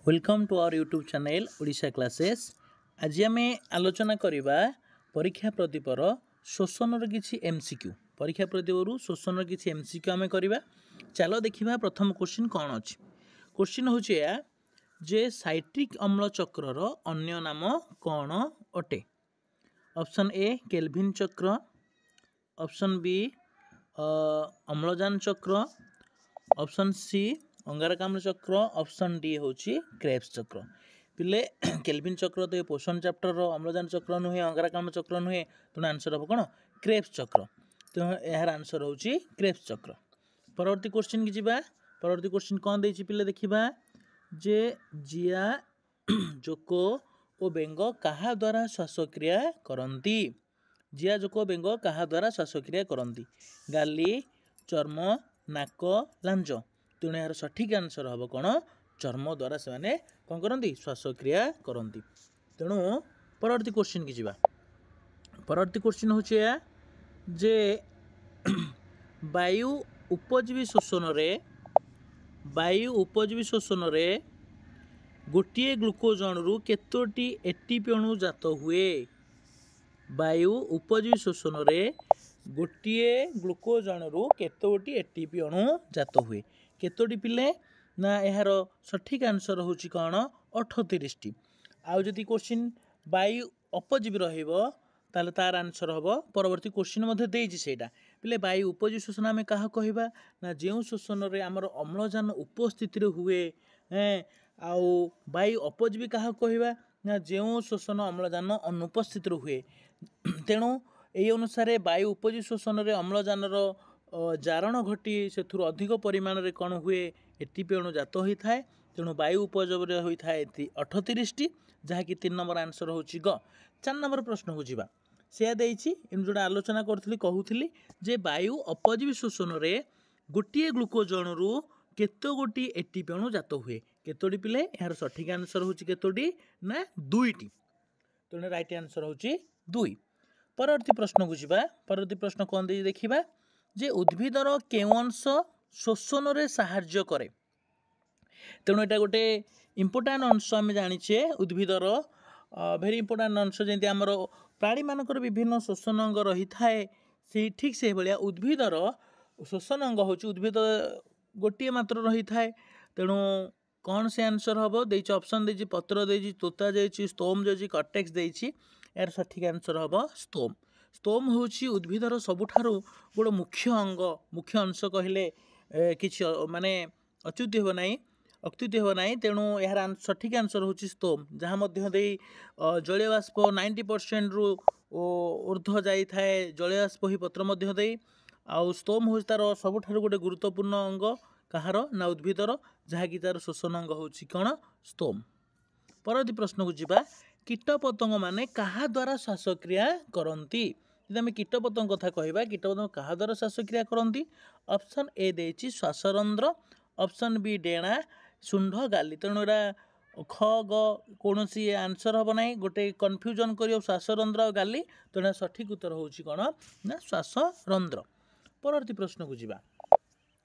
Welcome to our YouTube channel Odisha classes. आज आम आलोचना करवा परीक्षा प्रदीपर शोषण किसी एमसीक्यू। परीक्षा प्रदीप शोषण किसी एमसीक्यू आम करवा। चलो देखा प्रथम क्वेश्चन कौन अच्छी। क्वेश्चन हूँ जे साइट्रिक अम्ल चक्र अन्य नाम कौन अटे। ऑप्शन ए केल्विन चक्र, ऑप्शन बी अम्लजान चक्र, ऑप्शन सी अंगारकाम्ल चक्र, ऑप्शन डी हूँ क्रेब्स चक्र। पिले केल्विन चक्र तो पोषण चैप्टर अम्लजान चक्र नुहे, अंगारकाम्ल चक्र नुहे, तेणु आंसर हम कौन क्रेब्स चक्र। तो यार आंसर हूँ क्रेब्स चक्र। परवर्ती क्वेश्चन की जावा। परवर्ती क्वेश्चन कौन देछि पिले देखिबा जे जिया जोको ओ बेंग कहा द्वारा श्वासक्रिया करती। जिया जोको बेंग कहा द्वारा श्वासक्रिया करती। गाली, चर्म, नाक, लांज। तेणु यार सठिक आंसर हम कौन चर्म द्वारा से माने कौन करती श्वासक्रिया करती। तेणु परवर्ती क्वेश्चन की जावा। परवर्ती क्वेश्चन हूँ जे वायु उपजीवी शोषण रे गोटे ग्लुकोज अणु केतोटी एटीपी अणु जात हुए। वायु उपजीवी शोषण रे गोटे ग्लुकोज अणु केतोटी एटीपी अणु जात हुए। केतोटी पिले ना यार सठिक आंसर हूँ कौन 38 टी। आउ जदि क्वेश्चन वायु अपजीवी रहिबो ताले तार आंसर हम परवर्ती क्वेश्चन मध्य देइछि सेटा। पिले वायु उपजीवी शोषण आम क्या कहवा ना जो शोषण रे आमर अम्लजान उपस्थिति हुए। आउ वायु अपजीवी क्या कहवा ना जो शोषण अम्लजान अनुपस्थित हुए। तेणु यही अनुसार वायु उपजीवी शोषण रे अम्लजान जारण घटी से अधिक परिमाण रे कौन हुए एटीपी अणु जात होता है। तेणु वायु उपजीवी होता है 38 टी, जहाँकि 3 नंबर आंसर हूँ ग। 4 नंबर प्रश्न को जीवा। से जोटा आलोचना करी कहूली जे वायु अपजीवी शोषण रे गोटे ग्लुकोज अणु केत गोटी एटीपी अणु जात हुए। केतोटी पिले यार सठिक आंसर हूँ केतोटी ना 2टी। तेणु राइट आंसर हूँ 2। परवर्ती प्रश्न को जीवा। परवर्ती प्रश्न कौन दे देखिबा जे उद्भिदर केउं अंश शोषण रे साहाय्य करे। तेणु यहाँ गोटे इम्पोर्टाट अंश आम जाचे उद्भिदर भेरी इम्पोर्टाट अंश जमी आमर प्राणी मानकर विभिन्न शोषण अंग रही थाए से ठीक से भाया उद्भिदर शोषण अंग हूँ उद्भिद गोटे मात्र रही थाए। तेणु कौन से आंसर हम दे ऑप्शन दे पत्र दे तोता दे स्तोम दे कटेक्स दे यार सठिक आंसर हम स्तोम। स्तोम हूँ उद्भिदर सबुठारु गोटे मुख्य अंग मुख्य अंश कहले किसी माने अच्युत हो ना अक्त्युत हो ना। तेणु यार सठिक आंसर हूँ स्तोम, जहाँ जलीय बाष्प 90% रु ऊर्ध्व जाए जलीय बाष्प ही पत्र मध्य दे। आउ स्तोम हूँ तार सबुठारु गोटे गुरुत्वपूर्ण अंग कहार ना उद्भिदर, जहाँकि तार शोषण अंग हूँ कौन स्तोम। परवर्ती प्रश्न को जीवा। कीटपतंग माने कहा द्वारा श्वासक्रिया करती। यदि आम कीटपतंग कथा कहवा कीटपतंग कहा द्वारा श्वासक्रिया करती। ऑप्शन ए देछि श्वासरंध्र, ऑप्शन बी डेणा, शुंढ, गाली। तेणु यहाँ ख ग कौन सी आंसर हम ना गोटे कन्फ्यूजन कर श्वासरंध्र और गाली। तेणु सठिक उत्तर हूँ कौन ना श्वासरंध्र। परवर्ती प्रश्न को जीवा।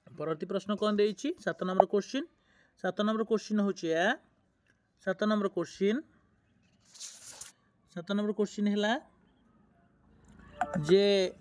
परवर्ती प्रश्न कौन दे 7 नंबर क्वेश्चन। 7 नंबर क्वेश्चन हूँ 7 नंबर क्वेश्चन। 7 नंबर क्वेश्चन है जे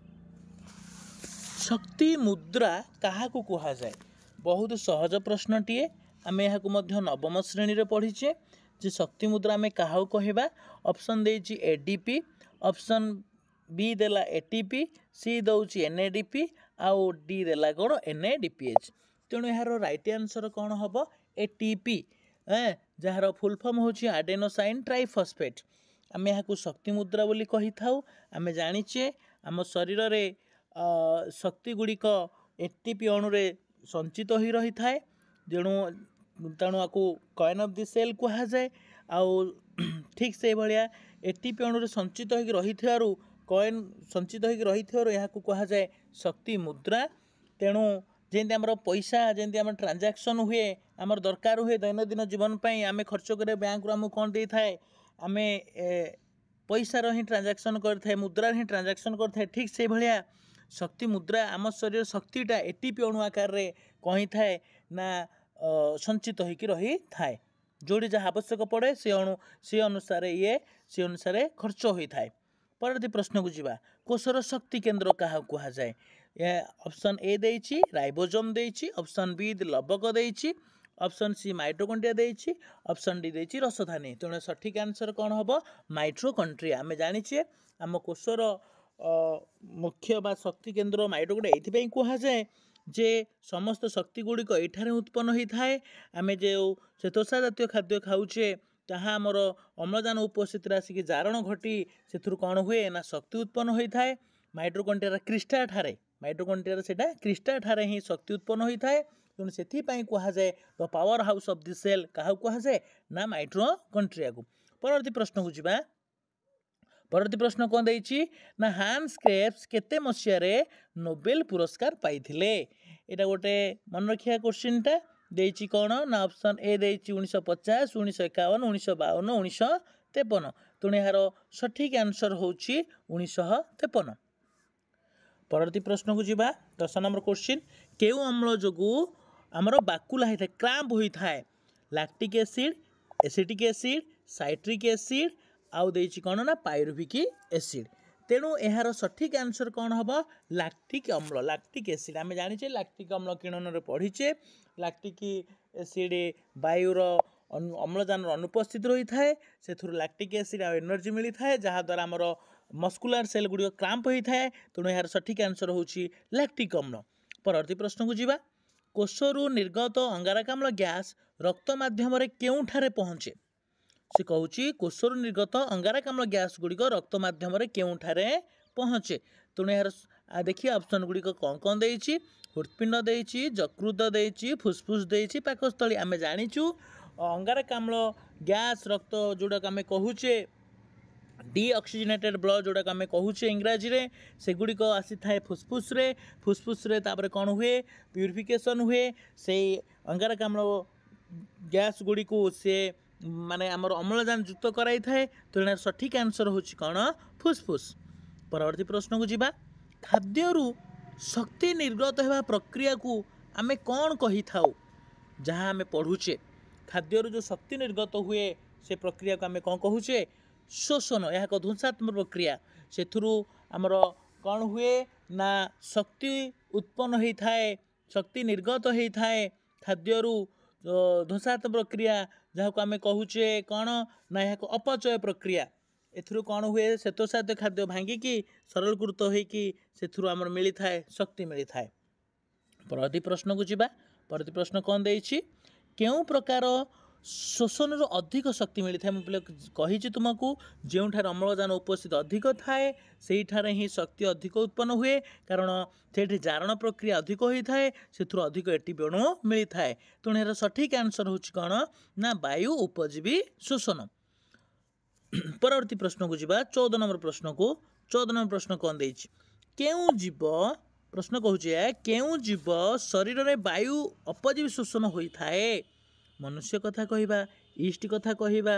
शक्ति मुद्रा क्या कह जाए। बहुत सहज प्रश्न टीए। आम यहाँ नवम श्रेणी रे पढ़ीचे जे शक्ति मुद्रा आम क्या कहवा। ऑप्शन दे एडीपी, ऑप्शन बी देला एटीपी, सी दौची एनएडीपी, आउ डी देला कौन एनएडीपीएच। तेणु यार राइट आंसर कौन हम एटीपी, जार फुल फॉर्म हूँ आडेनोसाइन ट्राइफॉस्फेट। आम यहाँ शक्ति मुद्रा बोली कही थाउ। आम जाचे आम शरीर रे शक्ति गुड़िक एटीपी अणुरे संचित हो रही थाए। तेणु आपको कॉइन ऑफ द सेल कह जाए। आउ ठीक से भाया एटीपी अणुरे संचित हो रही कॉइन संचित हो रही यहाँ कह जाए शक्ति मुद्रा। तेणु जमी आम पैसा जमी आम ट्रांजैक्शन हुए आमर दरकार हुए दैनंदिन जीवन पर आम खर्च करें बैंक आमको कौन दे थाए आम पैसार ही ट्रांजैक्शन करते मुद्रार ही ट्रांजैक्शन करते। ठीक से भाया शक्ति मुद्रा आम शरीर शक्तिटा एटीपी अणु आकार रे कहीं थाए ना संचित होकर रही थाए। जोड़ी जहाँ आवश्यक पड़े से अनुसार खर्च होता है। परवर्ती प्रश्न को जीवा कोषर शक्ति केन्द्र क्या कहुए ऑप्शन ए देछि राइबोसोम देछि ऑप्शन बी लवक देछि ऑप्शन सी माइटोकॉन्ड्रिया देछि ऑप्शन डी देछि रसधानी। तेणु सठिक आंसर कौन हम माइटोकॉन्ड्रिया। आम जाचे आम कोषर मुख्य बा शक्ति केन्द्र माइटोकॉन्ड्रिया ये कहुए जे समस्त शक्ति गुड़िक एठारे उत्पन्न होता है। आम जो श्वेतसार जातीय खाद्य खाऊे जहाँ आमर अम्लजान उपस्थित आसिक जारण घटी से कौन हुए ना शक्ति उत्पन्न होता है। माइटोकॉन्ड्रिया क्रिस्टा ठारे माइटोकॉन्ड्रिया सेटा क्रिस्टा ठारे ही शक्ति उत्पन्न होता है। तेणु से कहुए the powerhouse of the cell क्या कहुए ना माइटोकॉन्ड्रिया को। परवर्ती प्रश्न को जीवा परवर्ती प्रश्न कौन देछि ना हांस क्रेब्स केते मसीह नोबेल पुरस्कार पाइथिले। एटा गोटे मन रखिया क्वेश्चन टा देछि कौन ना ऑप्शन ए देछि 1950 1951 1952 1953। तेणु यार सठिक आंसर होछि 1953। परवर्ती प्रश्न को जीवा 10 नंबर क्वेश्चन केउ अम्ल जोगु आमर बाकुला होता है क्राम्प होता है lactic acid acetic acid citric acid आउ देछि कौन ना पायरुविक एसिड। तेणु यार सठिक आंसर कौन हम लैक्टिक अम्ल लैक्टिक एसिड। आम जाने लैक्टिक अम्ल किणन पढ़ीचे लैक्टिक एसिड वायुर अम्लजान अनुपस्थित रही है से लैक्टिक एसिड आ एनर्जी मिलता है जहाँद्वारा आमर मस्कुलर सेल गुड़िक क्राम्प होता है। तेणु यार सठिक आंसर होछि लैक्टिक अम्ल। परवर्ती प्रश्न को जीवा कोषरु निर्गत अंगारकाम्ल गैस रक्त माध्यम केउठारे पहुँचे से कहूँ कोषरु निर्गत अंगारकाम्ल गैस गुड़िक रक्त माध्यम केउठारे पहुँचे। तेणु यार देखिए ऑप्शन गुड़िक कौन कौन देछि हृत्पिंड देछि यकृत देछि फुसफुस देछि पाकस्थली। आम जाचु अंगारकाम्ल गैस रक्त जोड़ा आम कहूचे डीऑक्सीजनेटेड ब्लड जोड़ा आम कहूचे इंग्राजी रे से गुड़िक आसी थाए फुसफुस रे तापर कौन हुए प्यूरिफिकेशन हुए से अंगारकाम्ल गैस गुड़ी को से माने आमर अम्लजान युक्त कराई थाए। तेणु सठिक आंसर होछि कौन फुसफुस। परवर्ती प्रश्न को जीवा खाद्यरू शक्ति निर्गत होगा प्रक्रिया को आम कौन कही थाउ जहाँ आम पढ़ुचे खाद्यरू जो शक्ति निर्गत हुए से प्रक्रिया को आम कौन कहूचे शोषण। यह एक ध्वंसात्मक प्रक्रिया से आमर कौन हुए ना शक्ति उत्पन्न होता है शक्ति निर्गत होता है खाद्यरू ध्वंसात्मक प्रक्रिया जहाँ को आम कहूचे कौन ना यह अपचय प्रक्रिया। एथुरु कौन हुए श्वेतसार खाद्य भांगिकी सरलीकृत होकर आमर मिली थाए शक्ति मिली थाए। परवर्ती प्रश्न को जीवा परवर्ती प्रश्न कौन देछि केउ प्रकार शोषण अधिक शक्ति मिलता है। मुझे कही तुमको जो अम्लजान उपस्थित अधिक थाए से ही शक्ति अधिक उत्पन्न हुए कारण से जारण प्रक्रिया अधिक होता है से अधिक एटीपी अणु मिलता है। तेणु यार सठिक आंसर होछि कौन ना वायु उपजीवी शोषण। परवर्ती प्रश्न को जीवा 14 नंबर प्रश्न को 14 नंबर प्रश्न कौन देछि केउ जीव प्रश्न कहूचे केउ जीव शरीर में वायु उपजीवी शोषण होता है। मनुष्य कथा कहवा ईस्ट कथा कहवा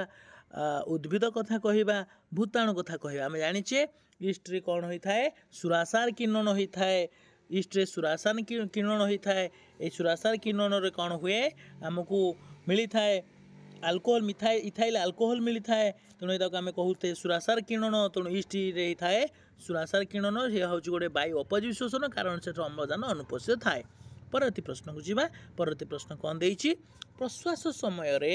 उद्भिद कथा कहवा भूताणु कथा कहवा। आम जाचे ईस्ट रे कौन होता है सुरासार किरण होता है ईस्ट रे सुरासान किरण होता है। ये सुरासार किरण रे कौन हुए आमको मिलता है अल्कोहल इथाइल अल्कोहल मिलता है। तेणु ये आम कहते सुरासार किरण तेणु ईस्ट रे थाए सुरासार किरण ये हूँ गोटे वायु अपजीवी शोषण कारण से अम्लजान अनुपस्थित थाए। परवर्ती प्रश्न को जीवा परवर्ती प्रश्न कौन देछि प्रश्वास समय रे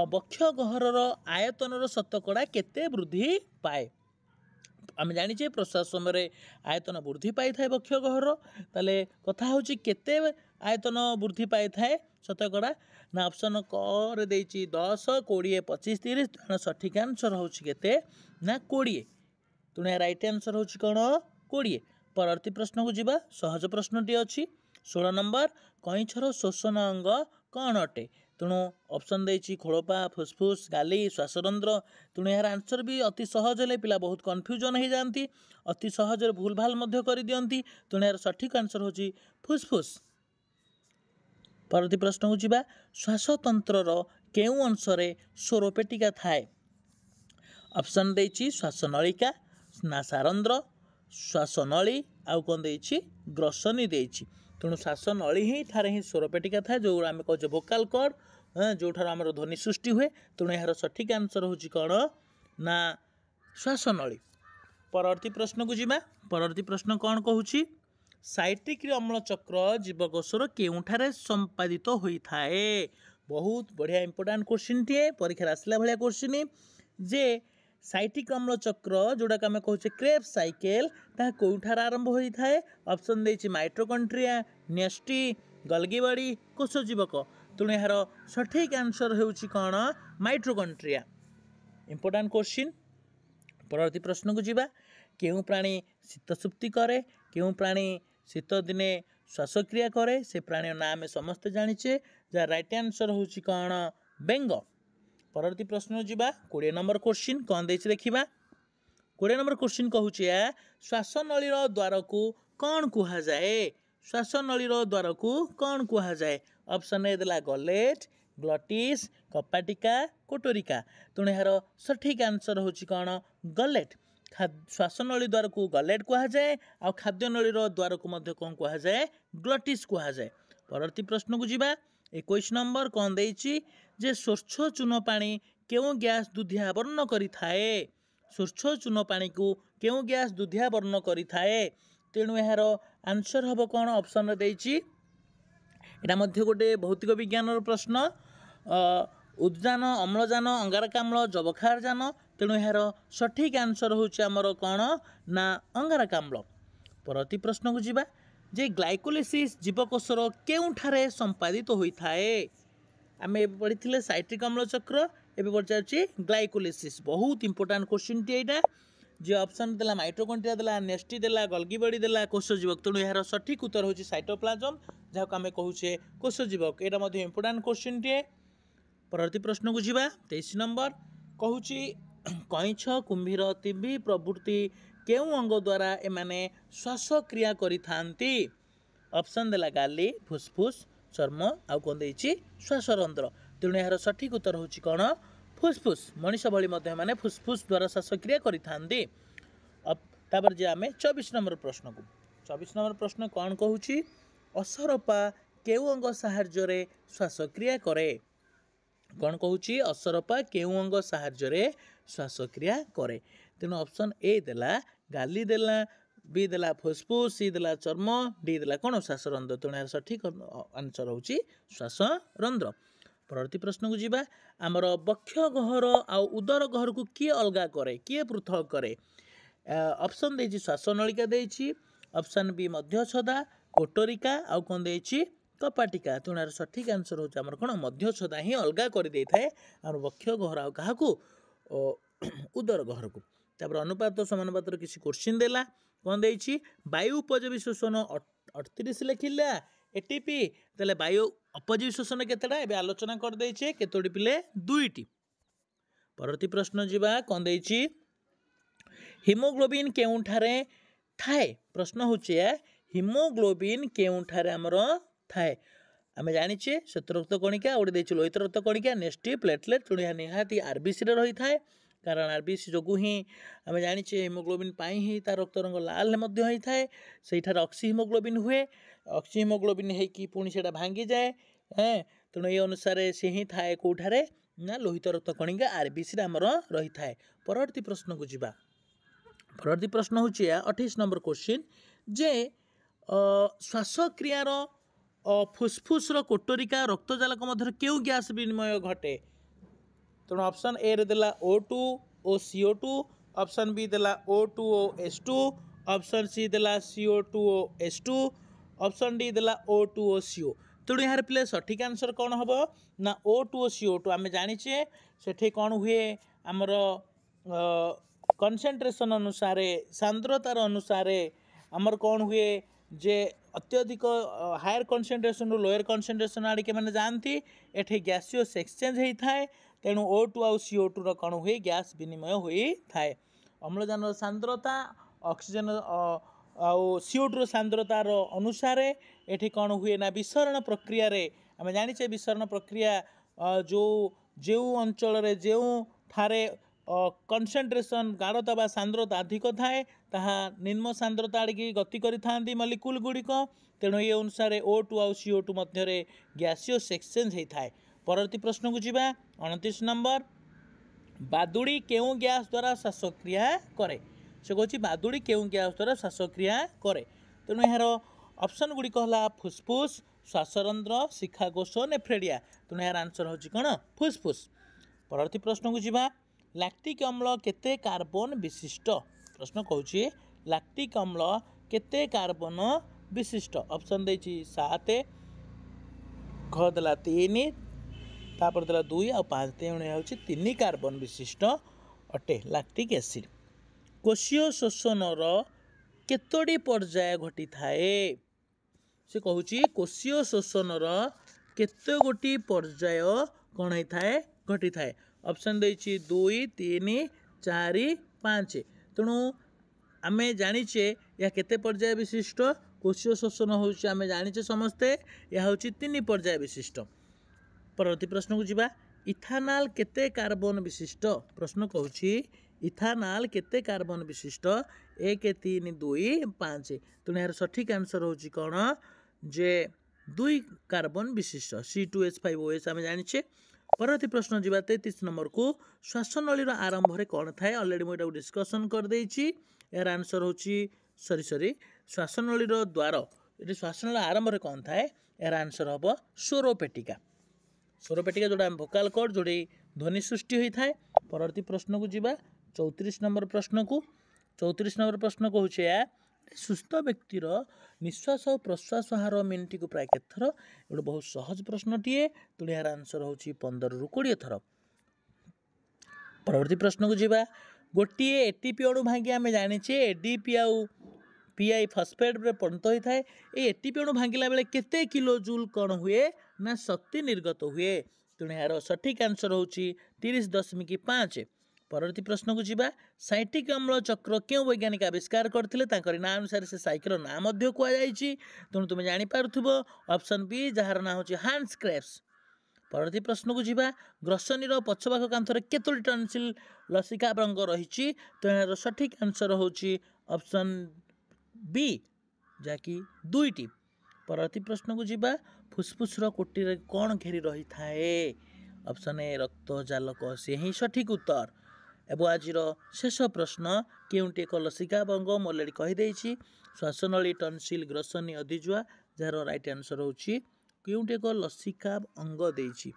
बक्ष गहरर आयतनर शतकड़ा केते वृद्धि पाए। आम जाचे प्रश्वास समय आयतन वृद्धि पाई थाए बक्ष गहर ताले कथा हूँ केते आयतन वृद्धि पाई थाए शतकड़ा ना ऑप्शन क रे देछि 10 20 25 30। तेणु सठिक आंसर हूँ केते ना 20। तेणु राइट आंसर हूँ कौन 20। परवर्ती प्रश्न को जीवा सहज प्रश्नटी अच्छी 16 नंबर कईछर शोषण अंग कौन अटे। तेणु ऑप्शन देछि खोलपा फुसफुस गाली श्वासरंध्र। तेणु यार आंसर भी अति सहज है पिला बहुत कन्फ्यूजन हो जाती अति सहज भूल भाल मध्य कर दियंती। तेणु यार सठिक आंसर होछि फुसफुस। परवर्ती प्रश्न को जीवा श्वासतंत्रर केउ अंशरे स्वरपेटिका थाए। ऑप्शन देछि श्वासनलिका नासारंध्र श्वासनली आउ कौन देछि ग्रसनी देछि। तेणु श्वासनली ही थारे ही स्वरपेटिका थाए जो आम कहे भोकाल कॉर्ड जोठार आमर ध्वनि सृष्टि हुए। तेणु यार सठिक आंसर होची कौन ना श्वासनली। परवर्ती प्रश्न को जीवा। परवर्ती प्रश्न कौन कहूची साइट्रिक अम्ल चक्र जीवकोशर केउठारे संपादित होता है। बहुत बढ़िया इंपोर्टेंट क्वेश्चन टे परीक्षा आसला भाया क्वेश्चन जे साइट्रिक अम्ल चक्र जोड़ा आम कहे क्रेब्स साइकेल ता कौठार आरंभ होता है। ऑप्शन देछि माइटोकॉन्ड्रिया नेस्टी गल्गी बॉडी कोष जीवक। तेणु यार सठिक आंसर होउछि कौन माइटोकॉन्ड्रिया। Important question. परवर्ती प्रश्न को जीवा। केउ प्राणी शीत सुप्ति करे केउ प्राणी शीत दिने श्वासक्रिया करे से प्राणी ना आम समस्त जानिचे जा राइट आंसर होउछि कौन बेंग। परवर्ती प्रश्न जीवा 20 नंबर क्वेश्चन कौन देछि देखिबा। 20 नंबर क्वेश्चन कहूछि श्वासनलीर द्वार को कौन कुहा जाए। श्वासनलीर द्वार को कौन कुहा जाए। ऑप्शन ए देला गलेट ग्लटिस कपाटिका कोटोरिका। तेणु यार सठिक आंसर होछि कौन गलेट। श्वासनली द्वार को गलेट कुहा जाए आ खाद्य नलीर द्वार को मध्य कौन कुहा जाए ग्लटिस कुहा जाए। परवर्ती प्रश्न को जीवा। 21 नंबर कौन देछि जे स्वच्छ चून पानी केउ गैस दुधिया वर्ण करि थाए। स्वच्छ चून पानी को केउ गैस दुधिया वर्ण करि थाए। तेणु यार आंसर हम कौन ऑप्शन देछि एटा मध्य गोटे भौतिक विज्ञान प्रश्न उद्यान अम्लजान अंगारकाम्ल जबखारजान। तेणु यार सठिक आंसर होछि आमर कौन ना अंगारकाम्ल। परवर्ती प्रश्न को जीवा जे ग्लाइकोलिसिस जीवकोशर केउठारे संपादित होता है। आम पढ़ी साइट्रिक अम्ल चक्र एवं पचार ग्लाइकोलिसिस। बहुत इंपोर्टेंट क्वेश्चन टी एटा जे ऑप्शन देला माइटोकॉन्ड्रिया देला नेस्टी देला गल्गी बॉडी देला कोष जीवक। तेणु यार सठिक उत्तर होछि साइटोप्लाज्म जहाँ आम कहूचे कोष जीवक। एटा मध्य इंपोर्टेंट क्वेश्चन टी। परवर्ती प्रश्न को जीवा 23 नंबर कहूची कईछ कुंभीर तिबी प्रभृति केउ अंग द्वारा एमाने श्वासक्रिया करि थांती। ऑप्शन देला गाली फुसफुस चर्म आउ कौन देछि श्वासरंध्र। तेणु यार सठिक उत्तर होछि कौन फुसफुस। मनीष भली मध्य माने फुसफुस द्वारा श्वासक्रिया करि थांती। अब तापर जे आमे 24 नंबर प्रश्न को 24 नंबर प्रश्न कौन कहूची असरपा केउ अंग साहाय्य रे श्वासक्रिया करे। कौन कहूची असरपा केउ अंग साहाय्य रे श्वासक्रिया करे। तेणु ऑप्शन ए देला गाली देला बी देला फुसफुस सी देला चर्म डी देला कौन श्वासरंध्र। तेणु सठिक आंसर होची श्वासरंध्र। परवर्ती प्रश्न को जीवा। आमर बक्ष गहर आउ उदर गहर को किए अलगा करे किए पृथक करे। ऑप्शन देछि श्वासनलिका देछि ऑप्शन बी मध्य छदा कोटरिका आउ कौन देछि कपाटिका। तेणु सठिक आंसर होछि आमर कौन मध्य छदा ही अलगा कर दे थाए आम बक्ष गहर आउ काहाकू उदर गहर को। तापर अनुपात समानुपातर किसी क्वेश्चन देला कौन देछि वायु उपजीवी शोषण 38 लिखिला एटीपी तेले वायु उपजीवी शोषण केतेटा एबे आलोचना कर देछे केतोटी पिले 2टी। परवर्ती प्रश्न जीवा कौन देछि हिमोग्लोबिन केउठारे थाए। प्रश्न होछि हिमोग्लोबिन केउठारे हमर थाए। आमे जानिछे श्वेत रक्त कणिका ओडे देछि लोहित रक्त कणिका नेस्टी प्लेटलेट। तेणु निहाती आरबीसी रे रही थाए कारण आरबीसी जोगु ही आमे जानिछे हिमोग्लोबिन पाई ही तार रक्त रंग लाल मध्य होई थाए। सेठार ऑक्सी हिमोग्लोबिन हुए ऑक्सी हिमोग्लोबिन हे कि पुणी सेटा भांगी जाए। तेणु ए अनुसार से ही थाए कोठारे ना लोहित रक्त कणिका आरबीसी रे हमर रही थाए। परवर्ती प्रश्न को जीवा। परवर्ती प्रश्न होछि 28 नंबर क्वेश्चन जे श्वासक्रियार फुसफुस कोटरिका रक्तजालक मध्य केउ गैस विनिमय घटे। तेणु ऑप्शन ए रे देला O2 ओ CO2 ऑप्शन बी देला O2O H2 ऑप्शन सी देला CO2O H2 ऑप्शन डी देला O2O CO। तेणु यार पिले सठिक आंसर कौन हम ना O2O CO2। आम जाचे से कौन हुए आमर कनसेंट्रेशन अनुसार सांद्रतार अनुसार आमर कौन हुए जे अत्यधिक हायर कनसेंट्रेशन रु लोअर कनसेंट्रेशन आड़े मैंने जाती एठी गैसियस एक्सचेंज होता है। तेणु O2 आउ CO2 रो कौन हुए गैस विनिमय होता है। अम्लजान सांद्रता ऑक्सीजन आउ CO2 रो सांद्रतार अनुसार एठी कौन हुए ना विसरण प्रक्रिया रे आम जाचे विसरण प्रक्रिया जो अंचल जो ठारे कनसेंट्रेशन गाढ़ता बा सांद्रता अधिक थाए ताहा निम्न सांद्रता आड़े गति करि मलिक्यूल गुड़िक। तेणु ये अनुसार O2 आउ CO2 मध्य गैसियस एक्सचेंज होता है। परवर्ती प्रश्न को जीवा 29 नंबर बादुड़ी केउं गैस द्वारा श्वासक्रिया करे से कहूँ बादुड़ी केउं गैस द्वारा श्वासक्रिया करे तेणु यार ऑप्शन गुड़िक है फुसफुस श्वासरंध्र शिखाकोश नेफ्रेडिया तेणु यार आंसर होची कौन फुसफुस। परवर्ती प्रश्न को जीवा लैक्टिक अम्ल केते कार्बन विशिष्ट प्रश्न कहूँ लैक्टिक अम्ल केते कार्बन विशिष्ट ऑप्शन देछि 7 घ देला 3 तापर देला 2 आ 5 तेणु होची 3 कार्बन विशिष्ट अटे लैक्टिक एसिड। कोशीय शोषणर केतोटी पर्याय घटी थाए से कहूँ कोशीय शोषणर केते गोटी पर्याय कौन होता है घटी थाए ऑप्शन देछि 2 3 4 5 तेणु आमे जानिचे या केते पर्याय विशिष्ट कोशीय शोषण होउछि आमे जानिचे समस्ते या होउछि 3 पर्याय विशिष्ट। परवर्ती प्रश्न को जीवा इथानल केते कार्बन विशिष्ट प्रश्न कहूँ इथानल केते कार्बन विशिष्ट 1 3 2 5 तेणु यार सठिक आंसर होउछि कौन जे 2 कार्बन विशिष्ट C2H5OH आमे जानिचे। परवर्ती प्रश्न जीवा 33 नंबर को श्वासनली आरंभ में कौन थाए अलरेडी मुझे डिस्कसन कर देछि यार आंसर होछि सरी श्वासनली द्वार ये श्वासनली आरंभ में कौन थाए यार आंसर हम स्वरपेटिका जोड़ा भोकाल कॉर्ड जोड़े ध्वनि सृष्टि होता है। परवर्ती प्रश्न को जीवा 34 नंबर प्रश्न को 34 नंबर प्रश्न कहूँ सुस्थ व्यक्तिर निश्वास और प्रश्वास हार मिनिट को प्राय केथर गोटे बहुत सहज प्रश्नटीए तेणु यार आंसर होची 15 ରୁ 20 थर। परवर्ती प्रश्न को जीवा गोटे एटीपी अणु भांगी आम जाचे एडीपी आउ पीआई फस्फेट परिणत होता है ये एटीपी अणु भांगिला बेले केते किलो जूल कौन हुए ना शक्ति निर्गत हुए तेणु यार सठिक आंसर होची 30.5। परवर्ती प्रश्न को जीवा साइटिक अम्ल चक्र क्यों वैज्ञानिक आविष्कार करथिले तांकर नाम अनुसार से साइकिल ना मध्य कुआଯାଇଛି तेणु तुम जानीपारुथुबो ऑप्शन बी जार ना होची हांस क्रेब्स। परवर्ती प्रश्न को जीवा ग्रसनीर पछपाख कांथरे केतोटी टनसिल लसिका रंग रही तेणु सठिक आंसर होची ऑप्शन बी जाकि 2टी। परवर्ती प्रश्न को जीवा फुसफुसर कोटी कौन घेरी रही थाए ऑप्शन ए रक्त जालक से ही सठिक उत्तर। एवं आज शेष प्रश्न केउंटी एक लसिका अंग मोलेडी कहीदे श्वासनली टनसिल ग्रसनी अधिजुआ जार राइट आंसर होची केउंटी एक लसिका अंग देछि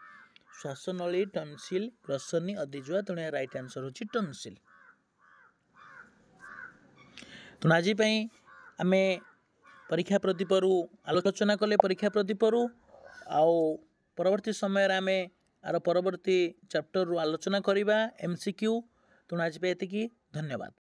श्वासनली टनसिल ग्रसनी अधिजुआ तेणु राइट आंसर होची टनसिल। तेणु आज आमे परीक्षा प्रतिपरू आलोचना कले परीक्षा प्रतिपरू आउ परवर्ती समय आमे आर परवर्ती चैप्टर आलोचना करिबा एमसीक्यू तेणु आज एतिकी धन्यवाद।